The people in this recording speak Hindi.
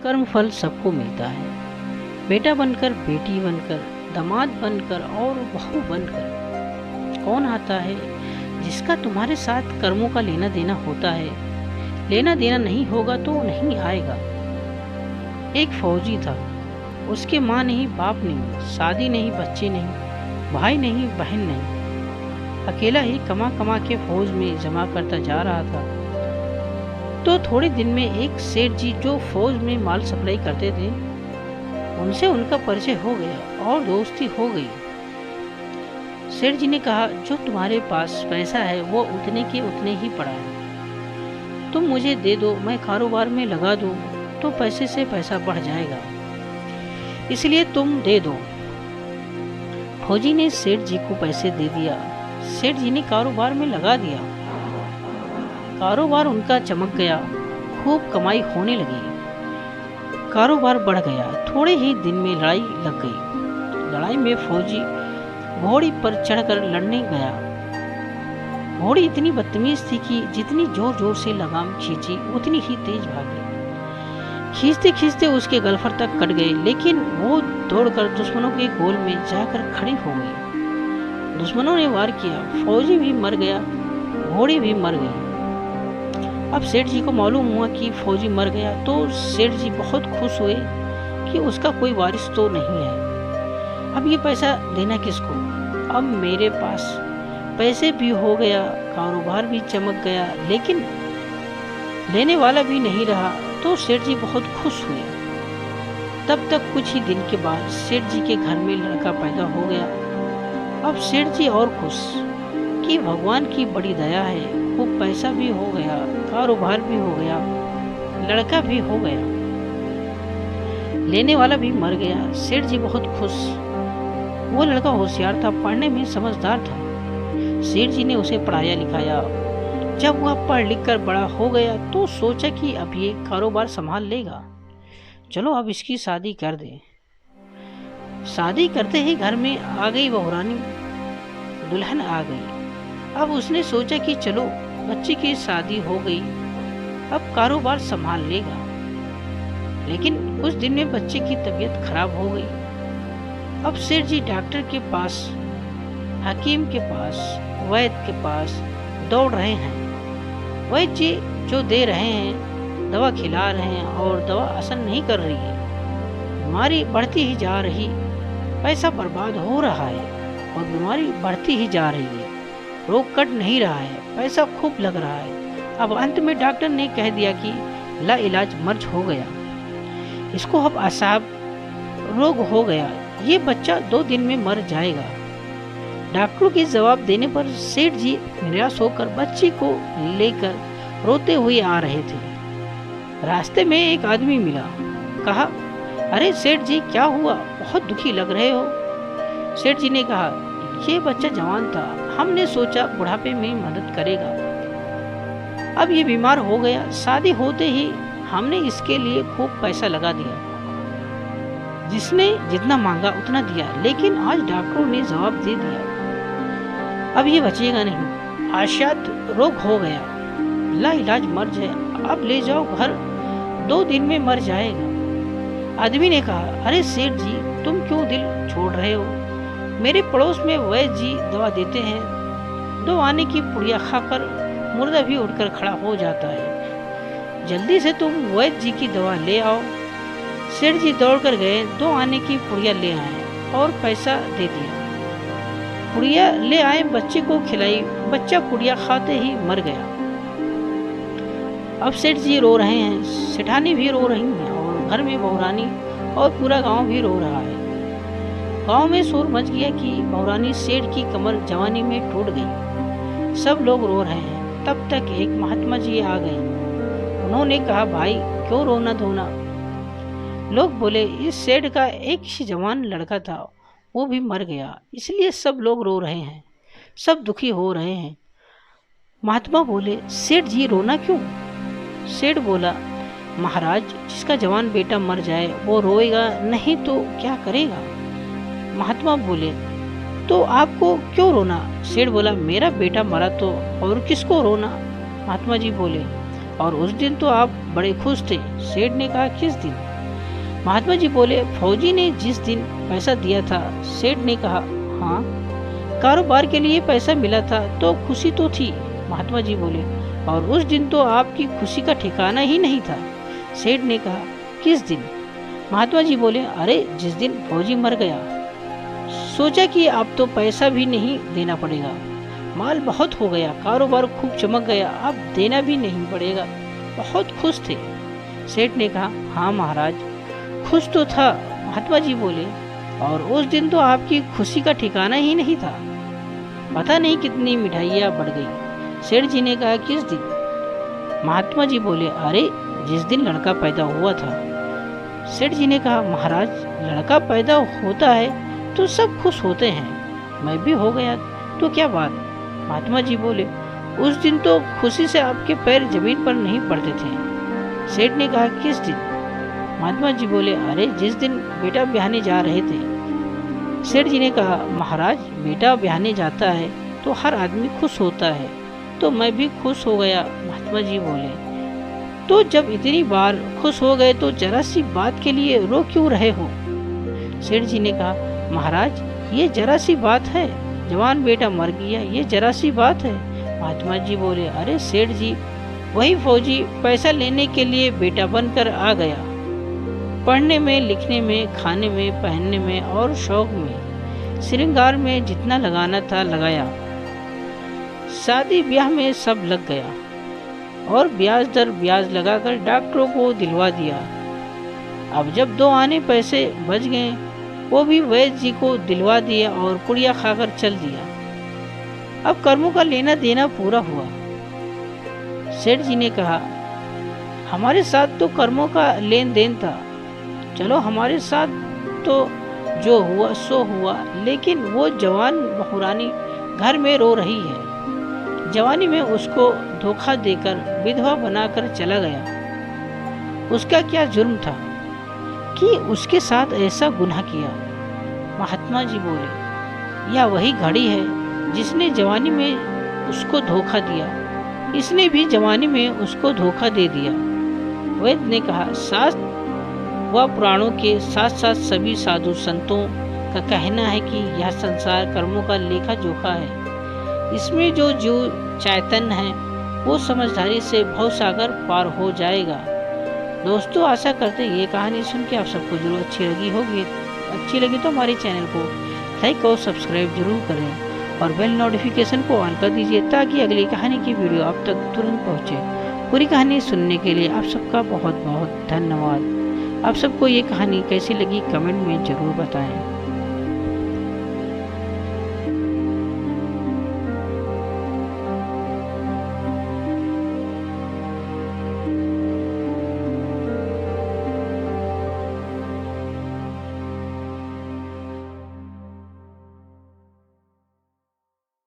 कर्मफल सबको मिलता है। बेटा बनकर, बेटी बनकर, दामाद बनकर और बहू बनकर। कौन आता है जिसका तुम्हारे साथ कर्मों का लेना देना होता है। लेना देना नहीं होगा तो नहीं आएगा। एक फौजी था, उसके माँ नहीं, बाप नहीं, शादी नहीं, बच्चे नहीं, भाई नहीं, बहन नहीं। अकेला ही कमा कमा के फौज में जमा करता जा रहा था। तो थोड़े दिन में एक सेठ जी जो फौज में माल सप्लाई करते थे, उनसे उनका परिचय हो गया और दोस्ती हो गई। सेठ जी ने कहा, जो तुम्हारे पास पैसा है वो उतने के उतने ही पड़ा है, तुम मुझे दे दो, मैं कारोबार में लगा दूं तो पैसे से पैसा बढ़ जाएगा, इसलिए तुम दे दो। फौजी ने सेठ जी को पैसे दे दिया। सेठ जी ने कारोबार में लगा दिया। कारोबार उनका चमक गया, खूब कमाई होने लगी, कारोबार बढ़ गया। थोड़े ही दिन में लड़ाई लग गई। लड़ाई में फौजी घोड़ी पर चढ़कर लड़ने गया। घोड़ी इतनी बदतमीज थी कि जितनी जोर जोर से लगाम खींची उतनी ही तेज भागी। खींचते खींचते उसके गलफर तक कट गए, लेकिन वो दौड़कर दुश्मनों के गोल में जाकर खड़ी हो गई। दुश्मनों ने वार किया, फौजी भी मर गया, घोड़ी भी मर गई। अब सेठ जी को मालूम हुआ कि फौजी मर गया तो सेठ जी बहुत खुश हुए कि उसका कोई वारिस तो नहीं है। अब ये पैसा देना किसको? अब मेरे पास पैसे भी हो गया, कारोबार भी चमक गया, लेकिन लेने वाला भी नहीं रहा। तो सेठ जी बहुत खुश हुए। तब तक कुछ ही दिन के बाद सेठ जी के घर में लड़का पैदा हो गया। अब सेठ जी और खुश कि भगवान की बड़ी दया है, खूब पैसा भी हो गया, कारोबार भी हो गया, लड़का भी हो गया, लेने वाला भी मर गया। सेठ जी बहुत खुश। वो लड़का होशियार था, पढ़ने में समझदार था। सेठ जी ने उसे पढ़ाया लिखाया। जब वह पढ़ लिख कर बड़ा हो गया तो सोचा कि अब ये कारोबार संभाल लेगा, चलो अब इसकी शादी कर दे। शादी करते ही घर में आ गई बहुरानी, दुल्हन आ गई। अब उसने सोचा कि चलो बच्ची की शादी हो गई, अब कारोबार संभाल लेगा। लेकिन कुछ दिन में बच्चे की तबीयत खराब हो गई। अब सेठ जी डॉक्टर के पास, हकीम के पास, वैद्य के पास दौड़ रहे हैं। वैद्य जी जो दे रहे हैं, दवा खिला रहे हैं और दवा असर नहीं कर रही है। बीमारी बढ़ती ही जा रही, पैसा बर्बाद हो रहा है और बीमारी बढ़ती ही जा रही है। रोग कट नहीं रहा है, पैसा खूब लग रहा है। अब अंत में डॉक्टर ने कह दिया कि ला इलाज मर्ज हो गया, इसको अब असाब रोग हो गया, ये बच्चा 2 दिन में मर जाएगा। डॉक्टरों के जवाब देने पर सेठ जी निराश होकर बच्ची को लेकर रोते हुए आ रहे थे। रास्ते में एक आदमी मिला। कहा, अरे सेठ जी क्या हुआ, बहुत दुखी लग रहे हो। सेठ जी ने कहा, ये बच्चा जवान था, हमने सोचा बुढ़ापे में मदद करेगा। अब ये बीमार हो गया, शादी होते ही हमने इसके लिए खूब पैसा लगा दिया, जिसने जितना मांगा उतना दिया, लेकिन आज डॉक्टरों ने जवाब दे दिया अब ये बचेगा नहीं, आशात रोग हो गया, ला इलाज मर्ज है, अब ले जाओ घर, 2 दिन में मर जाएगा। आदमी ने कहा, अरे सेठ जी तुम क्यों दिल छोड़ रहे हो, मेरे पड़ोस में वैद्य जी दवा देते हैं, 2 आने की पुड़िया खाकर मुर्दा भी उठकर खड़ा हो जाता है, जल्दी से तुम वैद्य जी की दवा ले आओ। सेठ जी दौड़कर गए, 2 आने की पुड़िया ले आए और पैसा दे दिया। पुड़िया ले आए, बच्चे को खिलाई, बच्चा पुड़िया खाते ही मर गया। अब सेठ जी रो रहे हैं, सेठानी भी रो रही हैं और घर में बहुरानी और पूरा गांव भी रो रहा है। गांव में शोर मच गया कि बहुरानी सेठ की कमर जवानी में टूट गई। सब लोग रो रहे हैं। तब तक एक महात्मा जी आ गए। उन्होंने कहा, भाई क्यों रोना धोना। लोग बोले, इस सेठ का एक ही जवान लड़का था, वो भी मर गया, इसलिए सब लोग रो रहे हैं, सब दुखी हो रहे हैं। महात्मा बोले, सेठ जी रोना क्यों। सेठ बोला, महाराज जिसका जवान बेटा मर जाए वो रोएगा नहीं तो क्या करेगा। महात्मा बोले, तो आपको क्यों रोना। सेठ बोला, मेरा बेटा मरा तो और किसको रोना। महात्मा जी बोले, और उस दिन तो आप बड़े खुश थे। सेठ ने कहा, किस दिन। महात्मा जी बोले, फौजी ने जिस दिन पैसा दिया था। सेठ ने कहा, हाँ, कारोबार के लिए पैसा मिला था तो खुशी तो थी। महात्मा जी बोले, और उस दिन तो आपकी खुशी का ठिकाना ही नहीं था। सेठ ने कहा, किस दिन? महात्मा जी बोले, अरे जिस दिन फौजी मर गया। सोचा कि अब तो पैसा भी नहीं देना पड़ेगा, माल बहुत हो गया, कारोबार खूब चमक गया, अब देना भी नहीं पड़ेगा। बहुत खुश थे। सेठ ने कहा, हाँ महाराज, खुश तो था। महात्मा जी बोले, और उस दिन तो आपकी खुशी का ठिकाना ही नहीं था, पता नहीं कितनी मिठाइयाँ बढ़ गई। सेठ जी ने कहा, किस दिन? महात्मा जी बोले, अरे जिस दिन लड़का पैदा हुआ था। सेठ जी ने कहा, महाराज, लड़का पैदा होता है तो सब खुश होते हैं, मैं भी हो गया तो क्या बात? महात्मा जी बोले, उस दिन तो खुशी से आपके पैर जमीन पर नहीं पड़ते थे। सेठ ने कहा, किस दिन? महात्मा जी बोले, अरे जिस दिन बेटा ब्याहने जा रहे थे। सेठ जी ने कहा, महाराज, बेटा ब्याहने जाता है तो हर आदमी खुश होता है, तो मैं भी खुश हो गया। महात्मा जी बोले, तो जब इतनी बार खुश हो गए तो जरा सी बात के लिए रो क्यों रहे हो? सेठ जी ने कहा, महाराज, ये जरा सी बात है, जवान बेटा मर गया, ये जरा सी बात है। महात्मा जी बोले, अरे सेठ जी, वही फौजी पैसा लेने के लिए बेटा बनकर आ गया। पढ़ने में, लिखने में, खाने में, पहनने में और शौक में, श्रृंगार में जितना लगाना था लगाया, शादी ब्याह में सब लग गया, और ब्याज दर ब्याज लगाकर डॉक्टरों को दिलवा दिया। अब जब 2 आने पैसे बच गए, वो भी वैद्य जी को दिलवा दिया और पुड़िया खाकर चल दिया। अब कर्मों का लेना देना पूरा हुआ। सेठ जी ने कहा, हमारे साथ तो कर्मों का लेन देन था, चलो हमारे साथ तो जो हुआ सो हुआ, लेकिन वो जवान बहुरानी घर में रो रही है। जवानी में उसको धोखा देकर विधवा बनाकर चला गया। उसका क्या जुर्म था कि उसके साथ ऐसा गुनाह किया? महात्मा जी बोले, यह वही घड़ी है जिसने जवानी में उसको धोखा दिया, इसने भी जवानी में उसको धोखा दे दिया। वैद्य ने कहा, शास्त्र व पुराणों के साथ साथ सभी साधु संतों का कहना है कि यह संसार कर्मों का लेखा जोखा है। इसमें जो जीव चैतन्य है वो समझदारी से भवसागर पार हो जाएगा। दोस्तों, आशा करते हैं ये कहानी सुन के आप सबको जरूर अच्छी लगी होगी। अच्छी लगी तो हमारे चैनल को लाइक और सब्सक्राइब जरूर करें और बेल नोटिफिकेशन को ऑन कर दीजिए ताकि अगली कहानी की वीडियो आप तक तुरंत पहुंचे। पूरी कहानी सुनने के लिए आप सबका बहुत बहुत धन्यवाद। आप सबको ये कहानी कैसी लगी कमेंट में ज़रूर बताएं।